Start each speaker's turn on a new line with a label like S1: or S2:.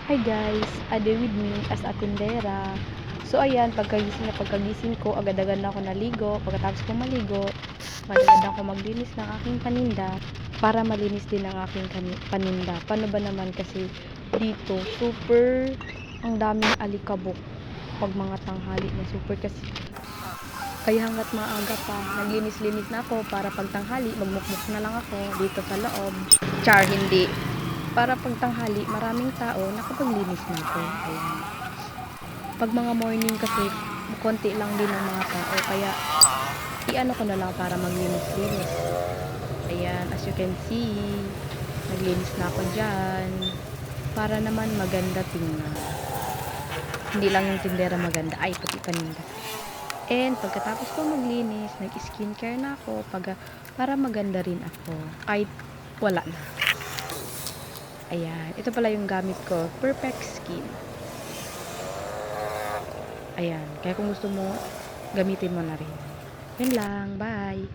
S1: Hi guys, ade with me as a tindera. So ayan, pagkagising ko, agad-agad na ako naligo. Pagkatapos ko maligo, agad-agad na ako maglinis ng aking paninda para malinis din ang aking paninda. Paano ba naman kasi dito, super ang daming alikabok pag mga tanghali na super kasi. Kaya hanggat maaga pa, naglinis-linis na ako para pag tanghali, magmukmuk na lang ako dito sa loob. Char, hindi. Para pag tanghali, maraming tao, nakapaglinis na ako. Ayan. Pag mga morning kasi, konti lang din ang mga tao. Kaya, iano ko na lang para maglinis-linis. Ayan, as you can see, naglinis na ako dyan. Para naman maganda tingnan. Hindi lang yung tindera maganda, ay pati paninda. And pagkatapos ko maglinis, nag-skincare na ako para maganda rin ako. Kahit wala na. Ayan, ito pala yung gamit ko, Perfect Skin. Ayan, kaya kung gusto mo, gamitin mo na rin. Yun lang, bye!